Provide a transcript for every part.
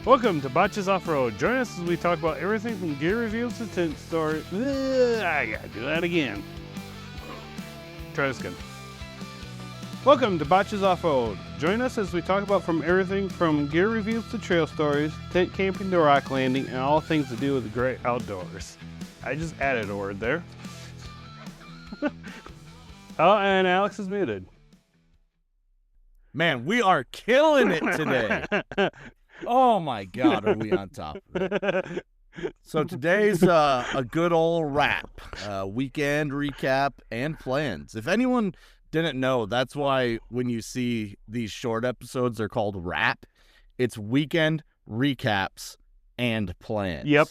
Welcome to Botches Off-Road. Join us as we talk about everything from gear reviews to tent stories. I gotta do that again. Try this again. Welcome to Botches Off-Road. Join us as we talk about everything from gear reviews to trail stories, tent camping to rock landing, and all things to do with the great outdoors. I just added a word there. Oh, and Alex is muted. Man, we are killing it today. Oh my God, are we on top of it? So today's a good old wrap, weekend recap and plans. If anyone didn't know, that's why when you see these short episodes, they're called wrap. It's weekend recaps and plans. Yep.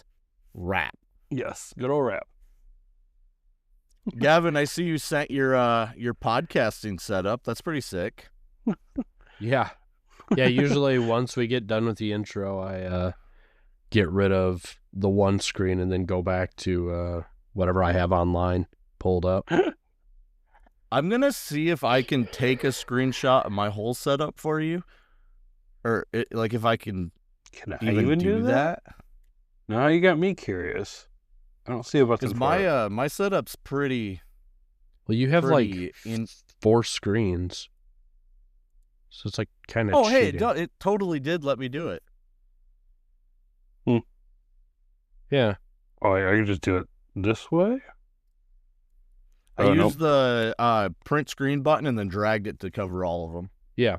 Wrap. Yes, good old wrap. Gavin, I see you sent your podcasting setup. That's pretty sick. Yeah. Usually once we get done with the intro, I get rid of the one screen and then go back to whatever I have online pulled up. I'm going to see if I can take a screenshot of my whole setup for you. Or, if I can I even do that? No, you got me curious. I don't see a button. Because my setup's pretty... Well, you have four screens. So it's kind of cheating. Hey, it totally did let me do it. Yeah. Oh, I can just do it this way? I used the print screen button and then dragged it to cover all of them. Yeah.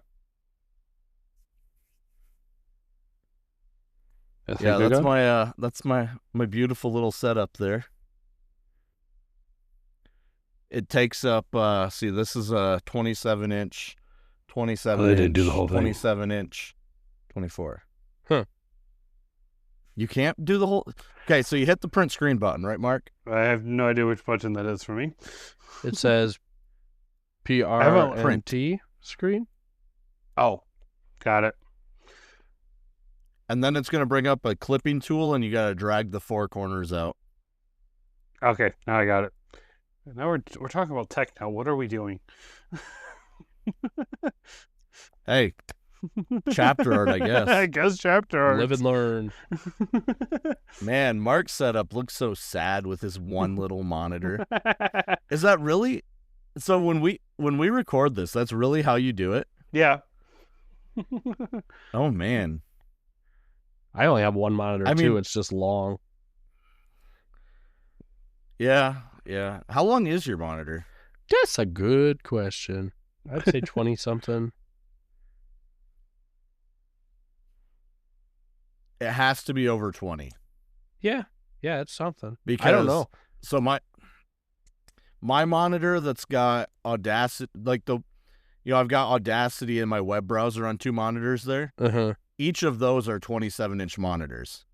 That's my beautiful little setup there. It takes up, this is a 27-inch, 27 they didn't do the whole thing. 27-inch, 24. Huh. You can't do the whole... Okay, so you hit the print screen button, right, Mark? I have no idea which button that is for me. It says PRNT screen. Oh, got it. And then it's going to bring up a clipping tool, and you got to drag the four corners out. Okay, now I got it. Now we're talking about tech now. What are we doing? Hey, chapter art, I guess. I guess chapter art. Live and learn. Man, Mark's setup looks so sad with his one little monitor. Is that really... So when we record this, that's really how you do it? Yeah. Oh, man. I only have one monitor, too. It's just long. Yeah. How long is your monitor? That's a good question. I'd say 20-something. It has to be over 20. Yeah, it's something. Because, I don't know. So my monitor that's got Audacity, I've got Audacity in my web browser on two monitors there. Uh-huh. Each of those are 27-inch monitors.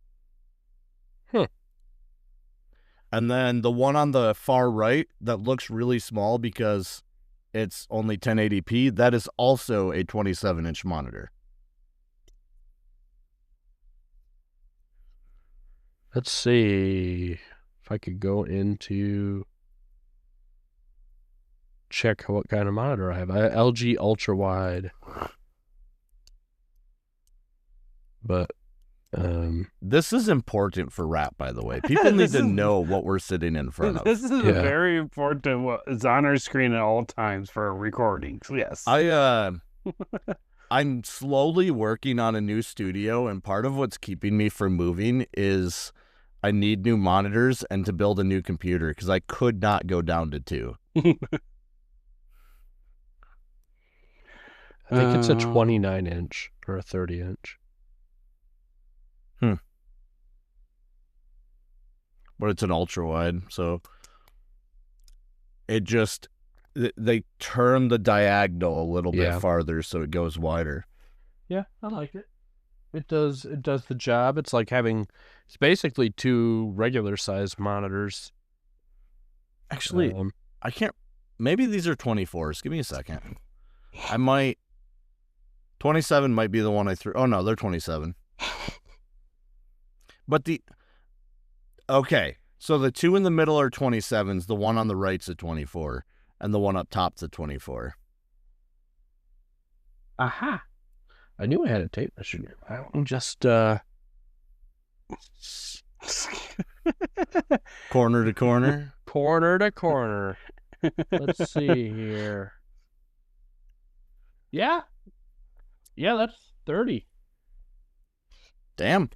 Huh. And then the one on the far right that looks really small because it's only 1080p, that is also a 27-inch monitor. Let's see if I could go into check what kind of monitor I have. I have LG Ultra Wide. But this is important for rap, by the way. People need to know what we're sitting in front of. This is very important. What is on our screen at all times for recordings. Yes. I'm slowly working on a new studio, and part of what's keeping me from moving is I need new monitors and to build a new computer because I could not go down to 2. I think it's a 29-inch or a 30-inch. But it's an ultra wide, so it just they turn the diagonal a little bit farther so it goes wider. Yeah, I like it. It does the job. It's basically two regular sized monitors. Actually, I can't. Maybe these are 24s. Give me a second. 27 might be the one I threw. Oh no, they're 27. But okay, so the two in the middle are 27s, the one on the right's a 24, and the one up top's a 24. Aha! I knew I had a tape measure. I just Corner to corner. Corner to corner. Let's see here. Yeah. Yeah, that's 30. Damn.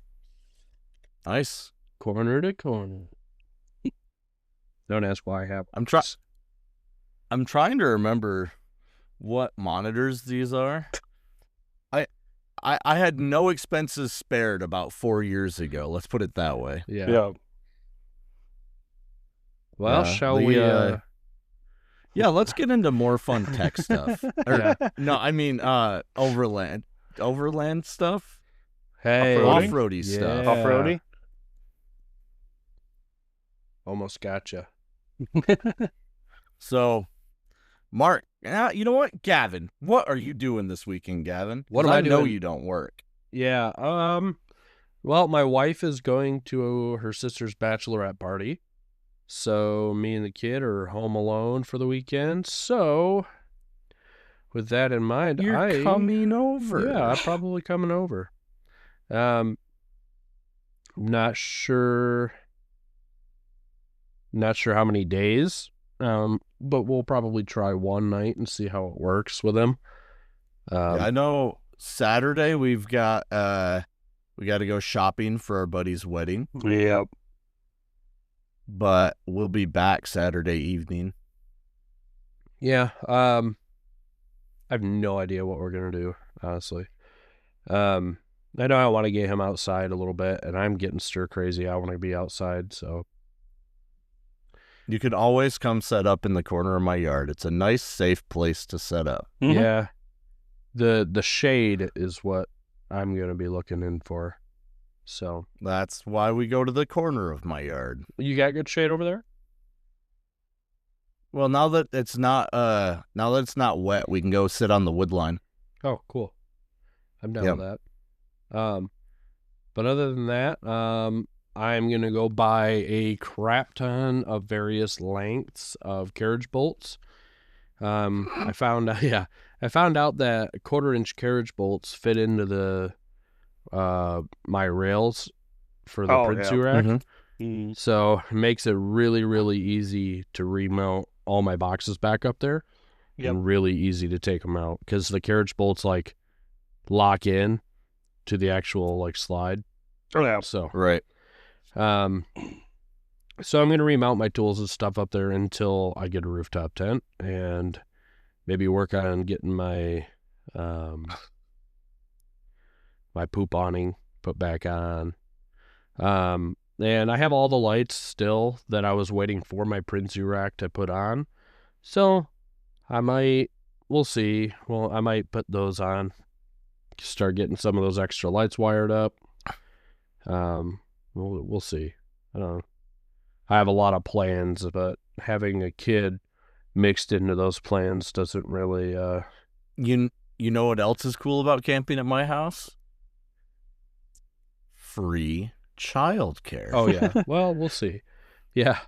Nice. Corner to corner. Don't ask why I have. I'm trying to remember what monitors these are. I had no expenses spared about 4 years ago. Let's put it that way. Yeah. Yeah. Well, Yeah, shall the, we? Yeah, let's get into more fun tech stuff. Yeah. No, I mean overland stuff, Hey. off-roady stuff. Yeah. Off-roady? Almost gotcha. So, Mark, you know what, Gavin? What are you doing this weekend, Gavin? What 'Cause am I I know doing? you don't work. Yeah. Well, my wife is going to her sister's bachelorette party, so me and the kid are home alone for the weekend. So, with that in mind, You're coming over. Yeah, I'm probably coming over. Not sure how many days. But we'll probably try one night and see how it works with him. Yeah, I know Saturday we got to go shopping for our buddy's wedding, Yep. but we'll be back Saturday evening. Yeah. I have no idea what we're gonna do, honestly. I know I want to get him outside a little bit, and I'm getting stir crazy. I want to be outside, so You could always come set up in the corner of my yard. It's a nice, safe place to set up. Mhm. yeah. The shade is what I'm gonna be looking in for. So That's why we go to the corner of my yard. you got good shade over there? Well, now that it's not wet, we can go sit on the wood line. Oh, cool. I'm down Yep. with that. But other than that, I'm gonna go buy a crap ton of various lengths of carriage bolts. I found out that 1/4-inch carriage bolts fit into the my rails for the Prinsu rack. Mm-hmm. Mhm. So it makes it really, really easy to remount all my boxes back up there. Yep. And really easy to take them out because the carriage bolts like lock in to the actual like slide. Oh, yeah. So Right. so I'm gonna remount my tools and stuff up there until I get a rooftop tent and maybe work on getting my my poop awning put back on. And I have all the lights still that I was waiting for my Prinsu rack to put on. So we'll see. Well, I might put those on. Start getting some of those extra lights wired up. We'll see. I don't know. I have a lot of plans, but having a kid mixed into those plans doesn't really You know what else is cool about camping at my house? Free childcare. Oh yeah. Well, we'll see. Yeah.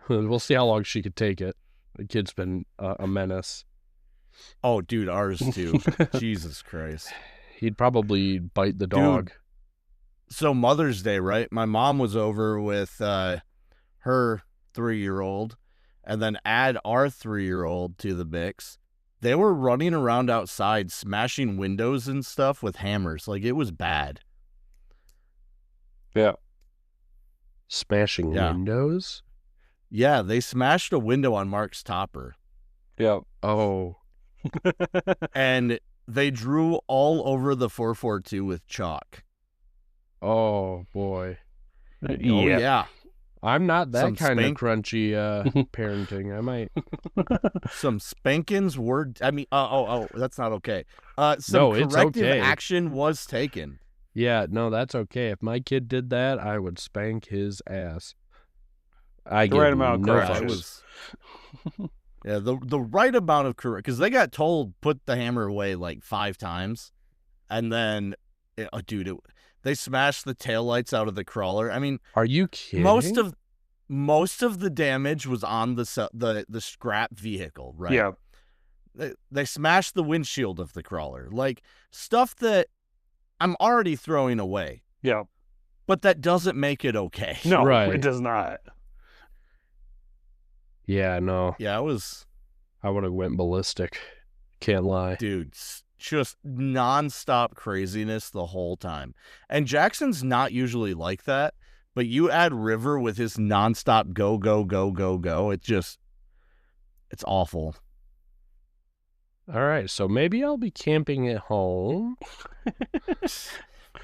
We'll see how long she could take it. The kid's been a menace. Oh, dude, ours too. Jesus Christ. He'd probably bite the dog. So Mother's Day, right? My mom was over with her 3-year-old, and then add our 3-year-old to the mix. They were running around outside smashing windows and stuff with hammers. Like, it was bad. Yeah. Smashing Yeah. windows? Yeah, they smashed a window on Mark's topper, Yep. Oh. and they drew all over the 442 with chalk. Oh boy. Oh, yeah. I'm not that Some kind spank- of crunchy parenting. I might. Some spankings were, that's not okay. Some No, it's corrective okay. action was taken. Yeah, no, that's okay. If my kid did that, I would spank his ass. I The give right amount of no correction. fucks. It was, yeah, the right amount of correct, because they got told put the hammer away like 5 times, and then, they smashed the taillights out of the crawler. I mean, Are you kidding? most of the damage was on the scrap vehicle, right? Yeah. They smashed the windshield of the crawler, like stuff that I'm already throwing away. Yeah. but that doesn't make it okay. No, Right. it does not. Yeah, no. Yeah, it was, I would have went ballistic. Can't lie. dude, just nonstop craziness the whole time. And Jackson's not usually like that, but you add River with his nonstop go, go, go, go, go. It's awful. All right, so maybe I'll be camping at home.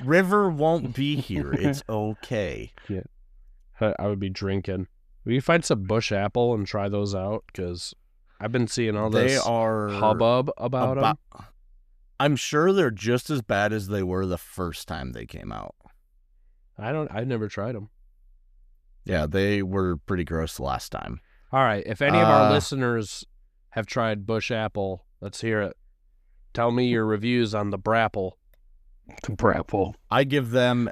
River won't be here. It's okay. I would be drinking. Will you find some bush apple and try those out? Because I've been seeing all They this are hubbub about them. I'm sure they're just as bad as they were the first time they came out. I never tried them. Yeah, they were pretty gross last time. All right, if any of our listeners have tried bush apple, let's hear it. Tell me your reviews on the brapple. The brapple. I give them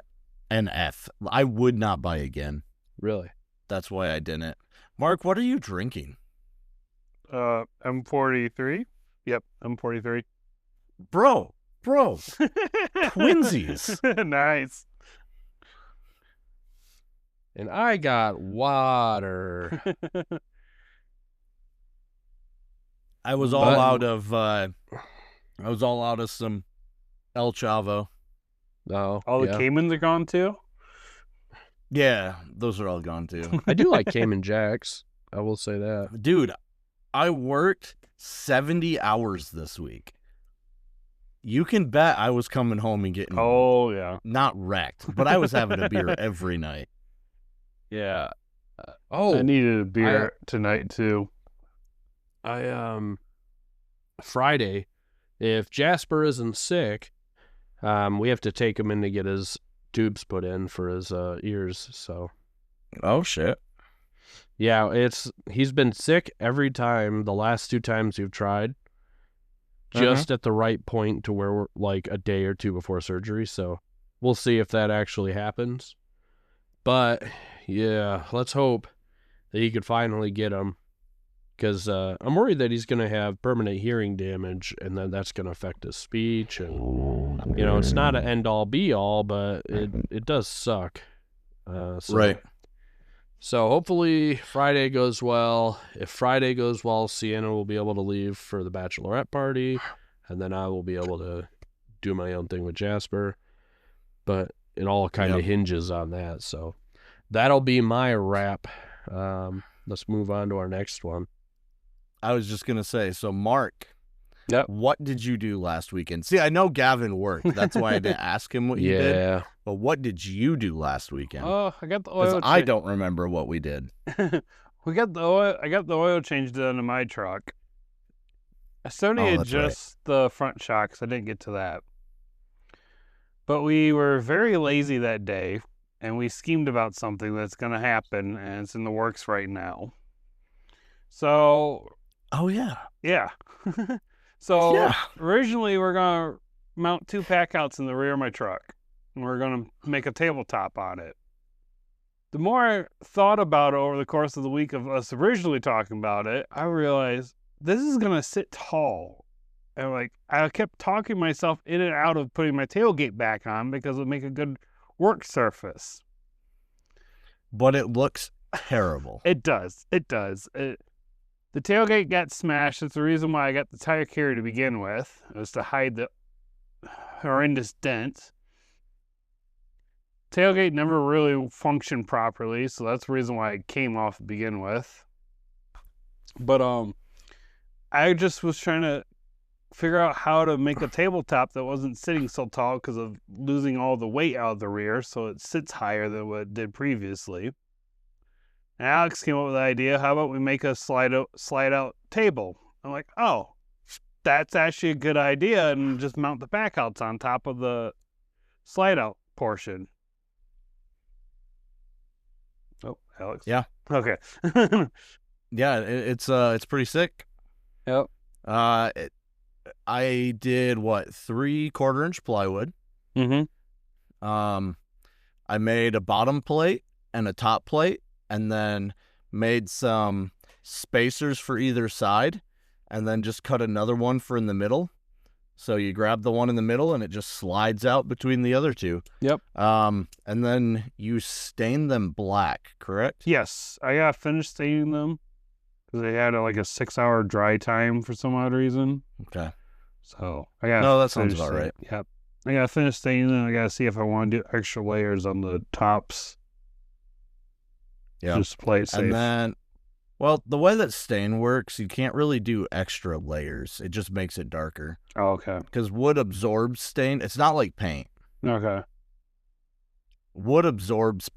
an F. I would not buy again. Really? That's why I didn't. Mark, what are you drinking? M43. Yep, M43. Bro. Twinsies. Nice. And I got water. I was all out of some El Chavo. No. All the Caymans are gone too? Yeah, those are all gone too. I do like Cayman Jacks. I will say that. Dude, I worked 70 hours this week. You can bet I was coming home and getting not wrecked, but I was having a beer every night. Yeah. I needed a beer tonight too. Friday, if Jasper isn't sick, we have to take him in to get his tubes put in for his ears. So, oh shit, yeah, he's been sick every time. The last 2 times you've tried, just at the right point to where we're like a day or 2 before surgery. So we'll see if that actually happens. But yeah, let's hope that he could finally get him. Because I'm worried that he's going to have permanent hearing damage, and then that's going to affect his speech. And, it's not an end-all, be-all, but it does suck. Right. So hopefully Friday goes well. If Friday goes well, Sienna will be able to leave for the bachelorette party, and then I will be able to do my own thing with Jasper. But it all kind of hinges on that. So that'll be my wrap. Let's move on to our next one. I was just going to say, so Mark, Yep. What did you do last weekend? See, I know Gavin worked. That's why I didn't ask him what you did. But what did you do last weekend? Oh, I got the oil. I don't remember what we did. We got the oil. I got the oil change done in my truck. I still need to adjust the front shocks. I didn't get to that. But we were very lazy that day, and we schemed about something that's going to happen, and it's in the works right now. So... Oh, yeah. Yeah. Originally we're going to mount 2 pack outs in the rear of my truck, and we're going to make a tabletop on it. The more I thought about it over the course of the week of us originally talking about it, I realized this is going to sit tall. And I kept talking myself in and out of putting my tailgate back on because it would make a good work surface. But it looks terrible. It does. The tailgate got smashed. That's the reason why I got the tire carrier to begin with. It was to hide the horrendous dent. Tailgate never really functioned properly, so that's the reason why it came off to begin with. But I just was trying to figure out how to make a tabletop that wasn't sitting so tall because of losing all the weight out of the rear, so it sits higher than what it did previously. And Alex came up with the idea, how about we make a slide out table? I'm like, oh, that's actually a good idea, and just mount the back outs on top of the slide out portion. Oh, Alex. Yeah. Okay. Yeah, it's pretty sick. Yep. I did 3 1/4-inch plywood. Mm-hmm. I made a bottom plate and a top plate, and then made some spacers for either side, and then just cut another one for in the middle. So you grab the one in the middle, and it just slides out between the other two. Yep. And then you stain them black, correct? Yes, I got finished staining them because they had like a 6-hour dry time for some odd reason. Okay. So I got. No, that sounds about right. Yep. I got finished staining them. I got to see if I want to do extra layers on the tops. Yeah. Just to play it safe. And then, well, the way that stain works, you can't really do extra layers. It just makes it darker. Oh, okay. Because wood absorbs stain. It's not like paint. Okay. Wood absorbs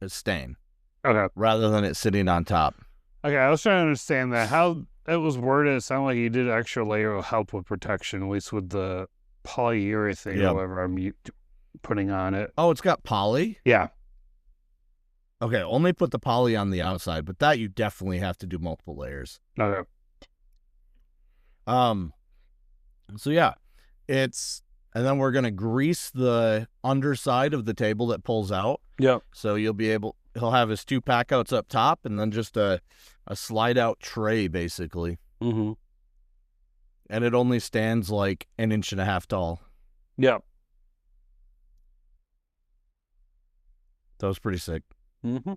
stain, Okay. rather than it sitting on top. Okay, I was trying to understand that. How it was worded, it sounded like you did an extra layer of help with protection, at least with the polyurethane Yep. or whatever I'm putting on it. Oh, it's got poly? Yeah. Okay, only put the poly on the outside, but that you definitely have to do multiple layers. Okay. So yeah, and then we're going to grease the underside of the table that pulls out. Yep. So he'll have his 2 pack outs up top and then just a slide out tray basically. Mm-hmm. And it only stands like 1.5 inches tall. Yep. That was pretty sick. Mm-hmm.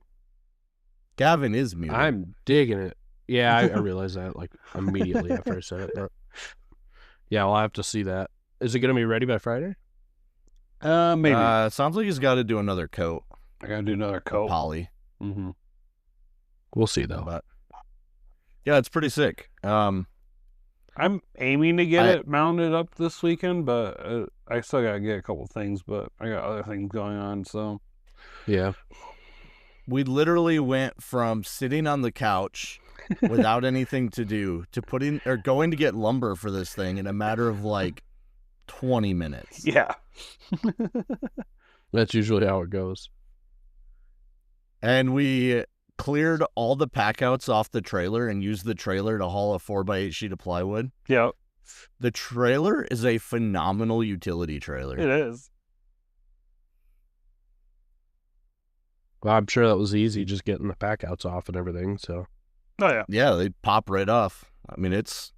Gavin is muted. I'm digging it. Yeah, I realized that like immediately after I said it. But yeah, I'll have to see that. Is it going to be ready by Friday? Maybe. Sounds like he's got to do another coat. I gotta do another coat. Poly. Mm-hmm. We'll see though. But yeah, it's pretty sick. I'm aiming to get it mounted up this weekend, but I still gotta get a couple things. But I got other things going on, so Yeah. We literally went from sitting on the couch without anything to do to going to get lumber for this thing in a matter of like 20 minutes. yeah. That's usually how it goes. And we cleared all the pack outs off the trailer and used the trailer to haul a 4x8 sheet of plywood. Yeah. The trailer is a phenomenal utility trailer. It is. Well, I'm sure that was easy, just getting the pack outs off and everything. So Oh yeah. Yeah, they pop right off. I mean, it's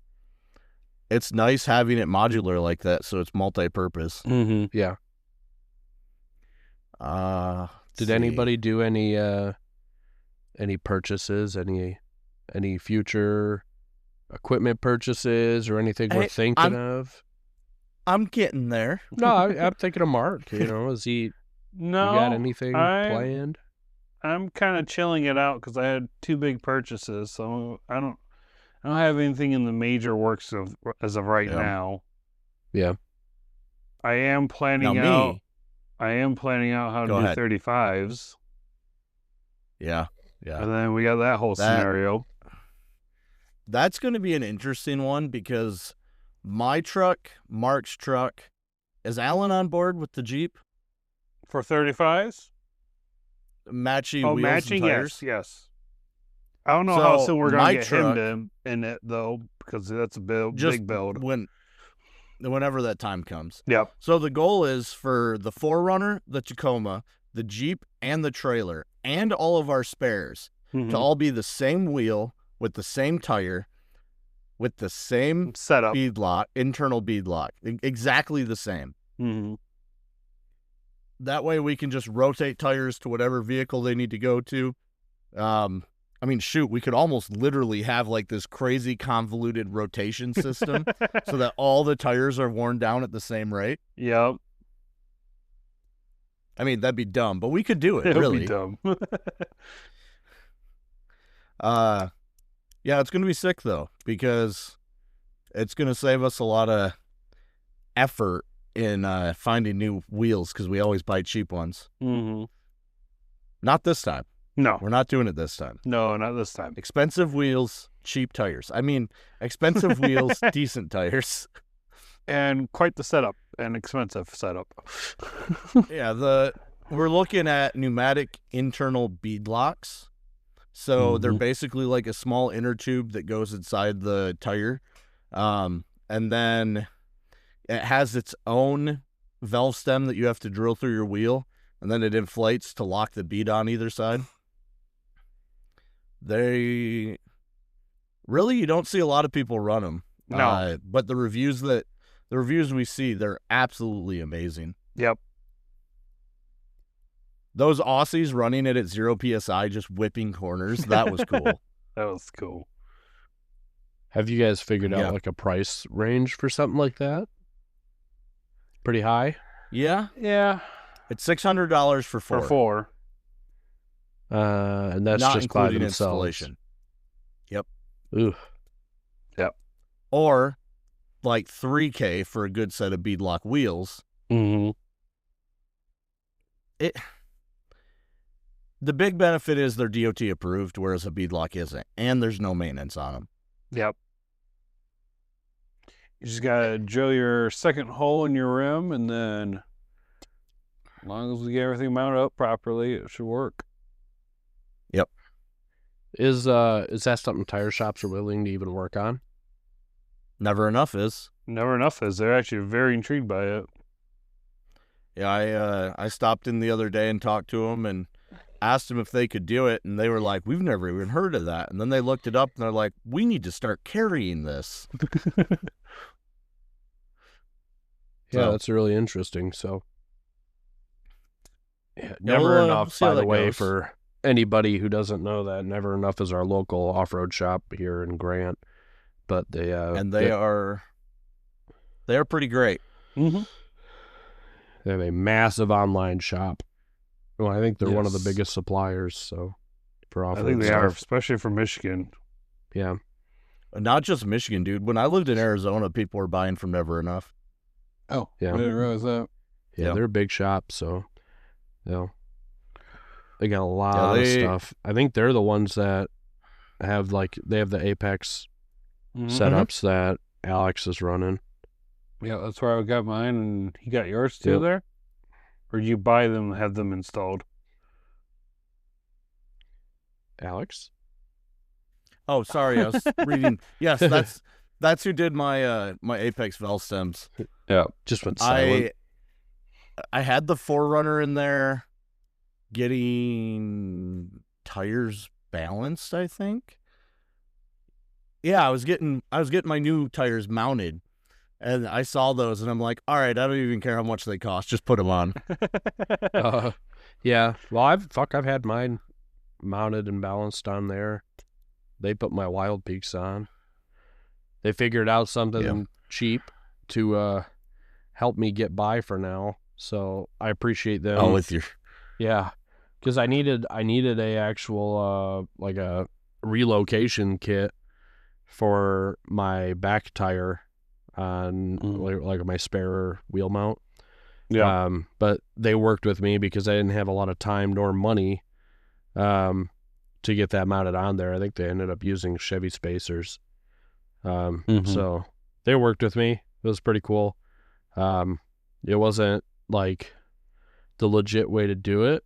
nice having it modular like that, so it's multi-purpose. Mm-hmm. yeah. Did anybody do any purchases? Any future equipment purchases or anything we're thinking of? I'm getting there. No, I'm thinking of Mark. Is he? No. You got anything planned? I'm kind of chilling it out because I had 2 big purchases, so I don't have anything in the major works as of right now. Yeah. I am planning out how to do 35s. Yeah. And then we got that whole scenario. That's going to be an interesting one because my truck, Mark's truck, is Alan on board with the Jeep? For 35s? Matching wheels and tires? Yes. I don't know how soon we're going to get him in it, though, because that's a big build. Whenever that time comes. Yep. So the goal is for the 4Runner, the Tacoma, the Jeep, and the trailer, and all of our spares to all be the same wheel with the same tire, with the same setup, internal bead lock, exactly the same. Mm-hmm. That way we can just rotate tires to whatever vehicle they need to go to. I mean, shoot, we could almost literally have like this crazy convoluted rotation system so that all the tires are worn down at the same rate. Yep. I mean, that'd be dumb, but we could do it, It'd really. be dumb. Yeah, it's going to be sick, though, because it's going to save us a lot of effort in finding new wheels because we always buy cheap ones. Mm-hmm. Not this time. No. We're not doing it this time. No, not this time. Expensive wheels, cheap tires. I mean, expensive wheels, decent tires. And quite the setup, an expensive setup. Yeah, we're looking at pneumatic internal bead locks. So they're basically like a small inner tube that goes inside the tire. And then it has its own valve stem that you have to drill through your wheel. And then it inflates to lock the bead on either side. You don't see a lot of people run them. No. But the reviews that The reviews we see, they're absolutely amazing. Yep. Those Aussies running it at 0 PSI, just whipping corners, that was cool. That was cool. Have you guys figured Yeah. out like a price range for something like that? Pretty high? Yeah, Yeah. it's $600 for four. For 4. And that's not just by including themselves. installation. Ooh. Or like $3K for a good set of beadlock wheels. Mm-hmm. The big benefit is they're DOT approved, whereas a beadlock isn't, and there's no maintenance on them. Yep. You just gotta drill your second hole in your rim, and then as long as we get everything mounted up properly, it should work. Is that something tire shops are willing to even work on? Never enough is. Never enough is. They're actually very intrigued by it. Yeah, I stopped in the other day and talked to them and asked them if they could do it, and they were like, "We've never even heard of that." And then they looked it up, and they're like, "We need to start carrying this." Yeah, So- that's really interesting. So, yeah, Yeah, Never we'll Enough, see how by the that way, goes. for anybody who doesn't know that, Never Enough is our local off-road shop here in Grant. But they They are pretty great. Mm-hmm. they have a massive online shop. Well, I think they're one of the Yes. biggest suppliers. So for I off-road think they are, stuff. especially for Michigan. Yeah, Not just Michigan, dude. When I lived in Arizona, people were buying from Never Enough. Oh, Yeah. I didn't realize that. yeah, Yeah. they're a big shop. So, they got a lot of they- stuff. I think they're the ones that have they have the Apex Mhm. setups that Alex is running. Yeah, that's where I got mine, and he got yours too Yep. there? Or did you buy them and have them installed? Alex? Oh, sorry, I was reading. Yes, that's who did my my Apex valve stems. Yeah. Just went silent. I had the Forerunner in there, getting tires balanced, I think. Yeah, I was getting my new tires mounted, and I saw those, and I'm like, all right, I don't even care how much they cost, just put them on. Yeah. Well, I've had mine mounted and balanced on there. They put my Wild Peaks on. They figured out something cheap to help me get by for now. So I appreciate them. Oh, with your Yeah, because I needed a actual like a relocation kit for my back tire on like my spare wheel mount. Yeah. But they worked with me because I didn't have a lot of time nor money to get that mounted on there. I think they ended up using Chevy spacers. So they worked with me. It was pretty cool. It wasn't like the legit way to do it,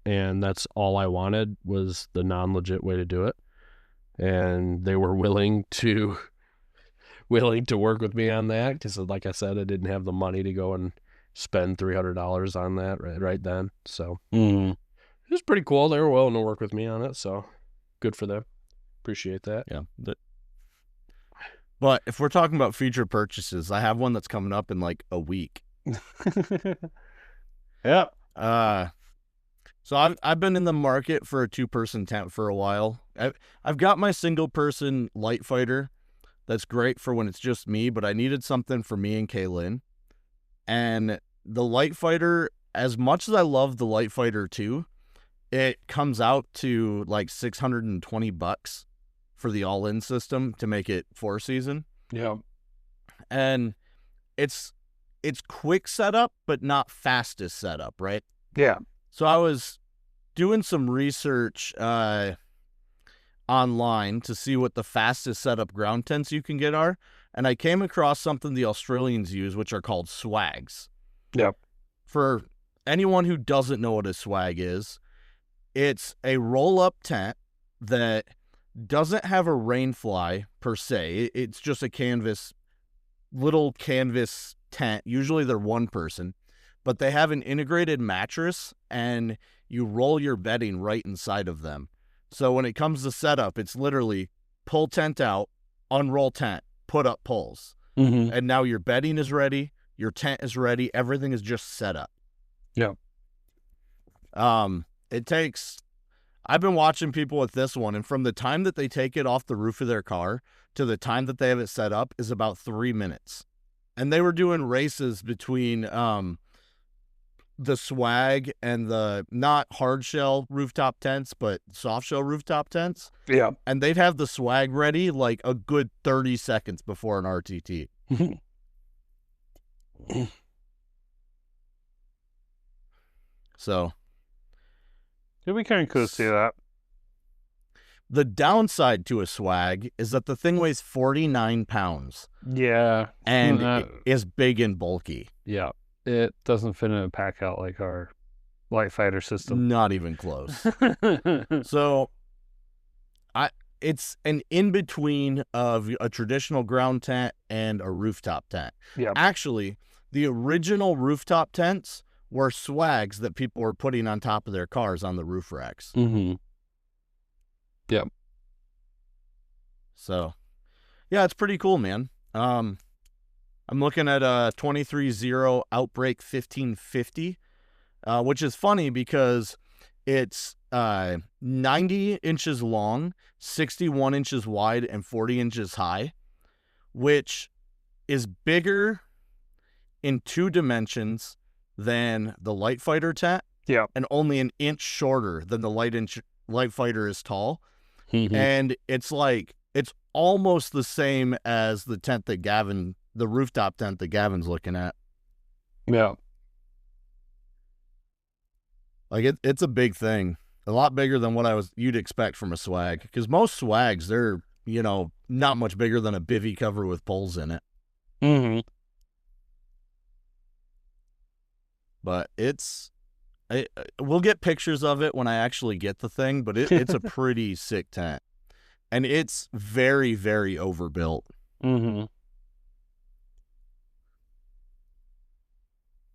and that's all I wanted was the non-legit way to do it. And they were willing to work with me on that because, like I said, I didn't have the money to go and spend $300 on that right then. So it was pretty cool. They were willing to work with me on it, so good for them. Appreciate that. Yeah. But if we're talking about future purchases, I have one that's coming up in like a week. Yep. So I've been in the market for a 2-person tent for a while. I've got my single-person light fighter. That's great for when it's just me, but I needed something for me and Kaylin. And the light fighter, as much as I love the light fighter 2, it comes out to like $620 for the all-in system to make it 4-season. Yeah. And it's quick setup, but not fastest setup, right? Yeah. So I was doing some research online to see what the fastest setup ground tents you can get are, and I came across something the Australians use, which are called swags. Yep. For anyone who doesn't know what a swag is, it's a roll-up tent that doesn't have a rain fly per se. It's just a little canvas tent. Usually they're one person, but they have an integrated mattress, and you roll your bedding right inside of them. So when it comes to setup, it's literally pull tent out, unroll tent, put up poles. Mm-hmm. And now your bedding is ready, your tent is ready, everything is just set up. Yeah. It takes, I've been watching people with this one, and from the time that they take it off the roof of their car to the time that they have it set up is about 3 minutes. And they were doing races between the swag and the not hard shell rooftop tents, but soft shell rooftop tents. Yeah. And they'd have the swag ready like a good 30 seconds before an RTT. So It'd be kind of cool to see that. the downside to a swag is that the thing weighs 49 pounds Yeah. and it is big and bulky. Yeah. It doesn't fit in a pack out like our light fighter system. Not even close. So it's an in-between of a traditional ground tent and a rooftop tent. Yeah. Actually, the original rooftop tents were swags that people were putting on top of their cars on the roof racks. Mm-hmm. Yep. So, yeah, it's pretty cool, man. I'm looking at a 23-0 Outbreak 1550, which is funny because it's 90 inches long, 61 inches wide, and 40 inches high, which is bigger in 2 dimensions than the light fighter tent. Yeah. And only an inch shorter than the light fighter is tall. Mm-hmm. And it's almost the same as the tent that the rooftop tent that Gavin's looking at. Yeah. Like it's a big thing, a lot bigger than what you'd expect from a swag. Because most swags, they're not much bigger than a bivvy cover with poles in it. Mm-hmm. But we'll get pictures of it when I actually get the thing. But it's a pretty sick tent, and it's very, very overbuilt. Mm-hmm.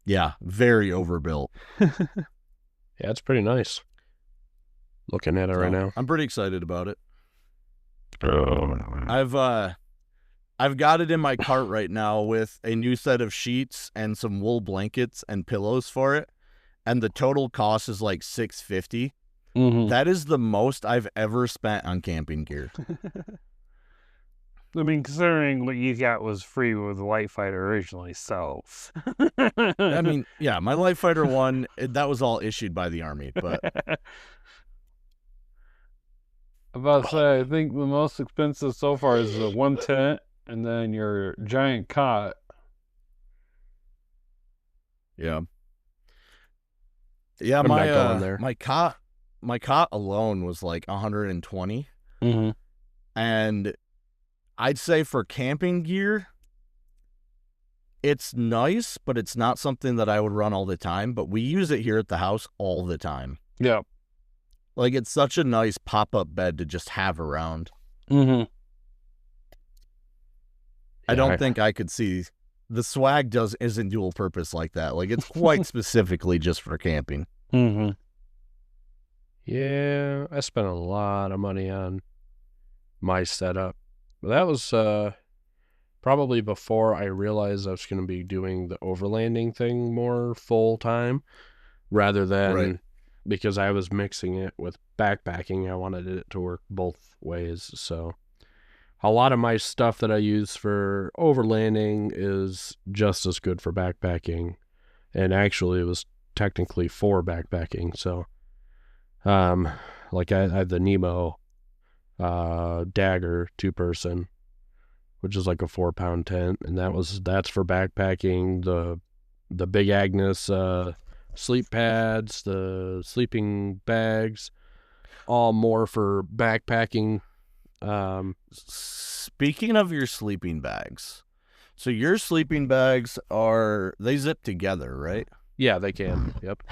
Yeah, very overbuilt. Yeah, it's pretty nice. Looking at it right now. I'm pretty excited about it. Oh. I've got it in my cart right now with a new set of sheets and some wool blankets and pillows for it, and the total cost is like $650. Mm-hmm. That is the most I've ever spent on camping gear. I mean, considering what you got was free with the Light Fighter originally, so. I mean, yeah, my Light Fighter 1, that was all issued by the Army, but. I'm about to say, I think the most expensive so far is the one tent and then your giant cot. Yeah. Yeah, I'm not going there. my cot alone was like 120. Mm-hmm. And I'd say for camping gear, it's nice, but it's not something that I would run all the time. But we use it here at the house all the time. Yeah. Like, it's such a nice pop-up bed to just have around. Mm-hmm. I don't think I could see the swag isn't dual purpose like that. Like, it's quite specifically just for camping. Mm-hmm. Yeah, I spent a lot of money on my setup. But that was probably before I realized I was going to be doing the overlanding thing more full time rather than because I was mixing it with backpacking. I wanted it to work both ways. So a lot of my stuff that I use for overlanding is just as good for backpacking. And actually it was technically for backpacking. So like I have the Nemo Dagger 2-person, which is like a 4-pound tent, and that's for backpacking. The Big Agnes sleep pads, the sleeping bags, all more for backpacking. Speaking of your sleeping bags, so your sleeping bags they zip together, right? Yeah, they can. Yep.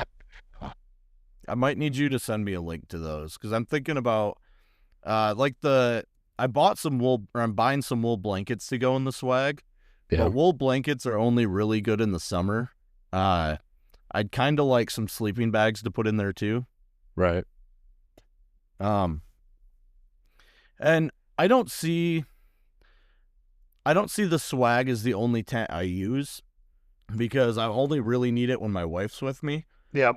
I might need you to send me a link to those because I'm thinking about I bought some wool, or I'm buying some wool blankets to go in the swag. Yeah. But wool blankets are only really good in the summer. I'd kind of like some sleeping bags to put in there too. Right. And I don't see I don't see the swag as the only tent I use because I only really need it when my wife's with me. Yep.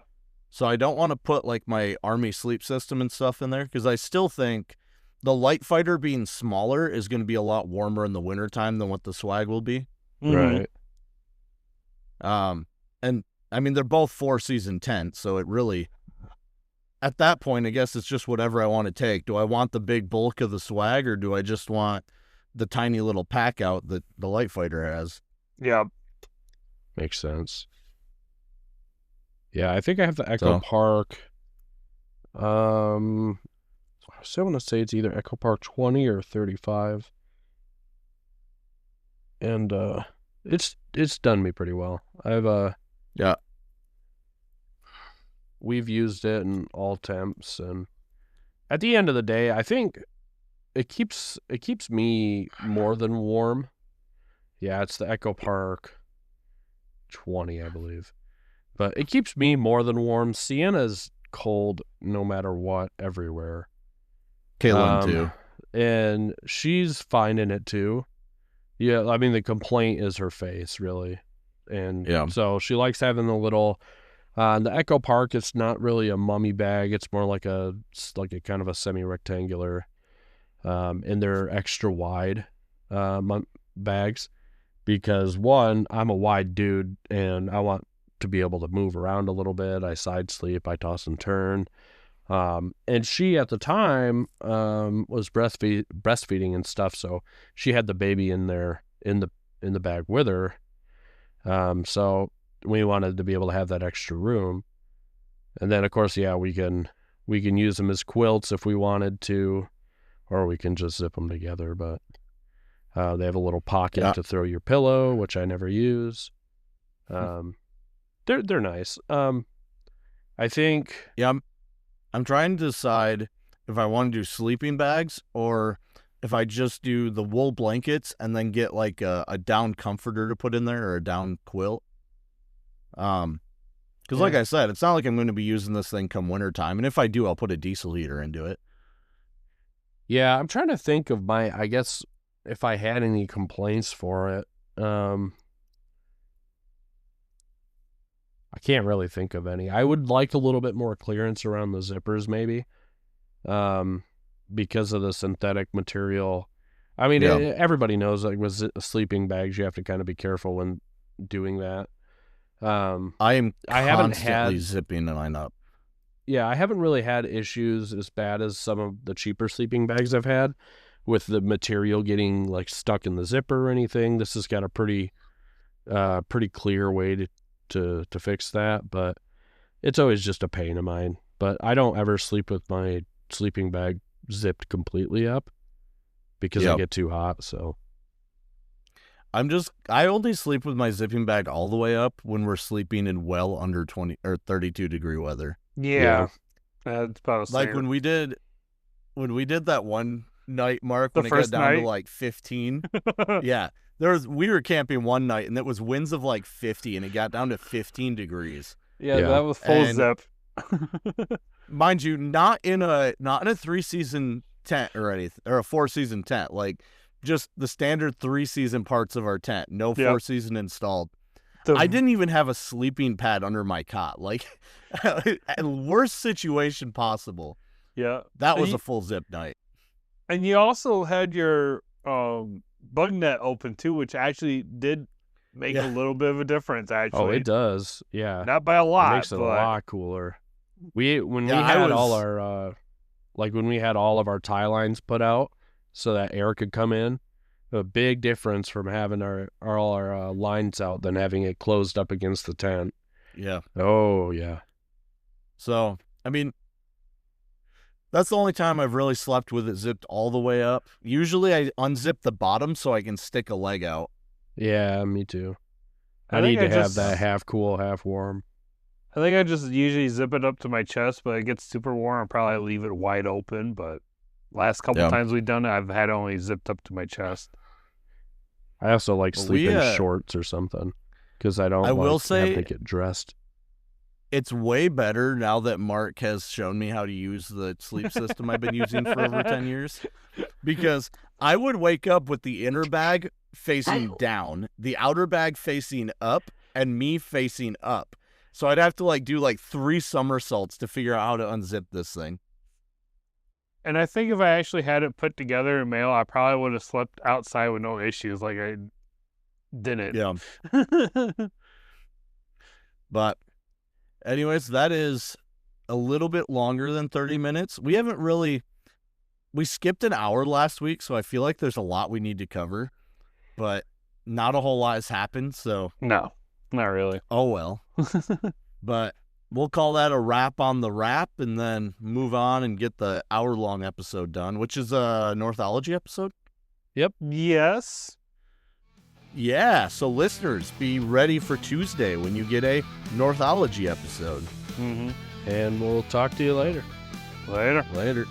So I don't want to put like my army sleep system and stuff in there because I still think the light fighter being smaller is going to be a lot warmer in the wintertime than what the swag will be. Right. And I mean, they're both 4-season tents, so it really, at that point, I guess it's just whatever I want to take. Do I want the big bulk of the swag, or do I just want the tiny little pack out that the light fighter has? Yep. Makes sense. Yeah, I think I have the Echo Park. So I want to say it's either Echo Park 20 or 35. And it's done me pretty well. We've used it in all temps, and at the end of the day, I think it keeps me more than warm. Yeah, it's the Echo Park 20, I believe. But it keeps me more than warm. Sienna's cold no matter what, everywhere. Kaylin, too. And she's finding it, too. Yeah, I mean, the complaint is her face, really. And so she likes having the little... the Echo Park, it's not really a mummy bag. It's more like a kind of a semi-rectangular. And they're extra wide bags. Because, one, I'm a wide dude, and I want to be able to move around a little bit. I side sleep, I toss and turn. And she at the time was breastfeeding and stuff, so she had the baby in there in the bag with her. So we wanted to be able to have that extra room. And then of course, we can use them as quilts if we wanted to, or we can just zip them together, but they have a little pocket to throw your pillow, which I never use. They're nice. I think. Yeah, I'm trying to decide if I want to do sleeping bags or if I just do the wool blankets and then get like a down comforter to put in there or a down quilt. Because like I said, it's not like I'm going to be using this thing come wintertime. And if I do, I'll put a diesel heater into it. Yeah, I'm trying to think of I guess if I had any complaints for it. I can't really think of any. I would like a little bit more clearance around the zippers, maybe, because of the synthetic material. I mean, everybody knows, like with sleeping bags, you have to kind of be careful when doing that. I am constantly zipping mine up. Yeah, I haven't really had issues as bad as some of the cheaper sleeping bags I've had with the material getting like stuck in the zipper or anything. This has got a pretty clear way to fix that, but it's always just a pain of mine. But I don't ever sleep with my sleeping bag zipped completely up because I get too hot. So I only sleep with my zipping bag all the way up when we're sleeping in well under 20 or 32 degree weather. Yeah. That's about like when we did that one night, Mark, when it got down to like 15. Yeah. We were camping one night and it was winds of like 50 and it got down to 15 degrees. Yeah. That was full zip. Mind you, not in a 3-season tent or anything, or a 4-season tent, like just the standard 3-season parts of our tent, no 4-season installed. I didn't even have a sleeping pad under my cot. Like, worst situation possible. Yeah. That was a full zip night. And you also had your bug net open too, which actually did make a little bit of a difference, actually. Oh, it does. Yeah. Not by a lot. It makes it a lot cooler. When we had all of our tie lines put out so that air could come in, a big difference from having all our lines out than having it closed up against the tent. Yeah. Oh, yeah. So, I mean, that's the only time I've really slept with it zipped all the way up. Usually I unzip the bottom so I can stick a leg out. Yeah, me too. I need to have that half cool, half warm. I think I just usually zip it up to my chest, but it gets super warm. I'll probably leave it wide open, but last couple times we've done it, I've had only zipped up to my chest. I also like sleep in shorts or something because I don't have to get dressed. It's way better now that Mark has shown me how to use the sleep system I've been using for over 10 years. Because I would wake up with the inner bag facing down, the outer bag facing up, and me facing up. So I'd have to like do like 3 somersaults to figure out how to unzip this thing. And I think if I actually had it put together in mail, I probably would have slept outside with no issues like I didn't. Yeah. But anyways, that is a little bit longer than 30 minutes. We skipped an hour last week, so I feel like there's a lot we need to cover, but not a whole lot has happened, so. No, not really. Oh, well. But we'll call that a wrap on the wrap and then move on and get the hour-long episode done, which is a Northology episode. Yep. Yes. Yeah, so listeners, be ready for Tuesday when you get a Northology episode. Mm-hmm. And we'll talk to you later. Later. Later.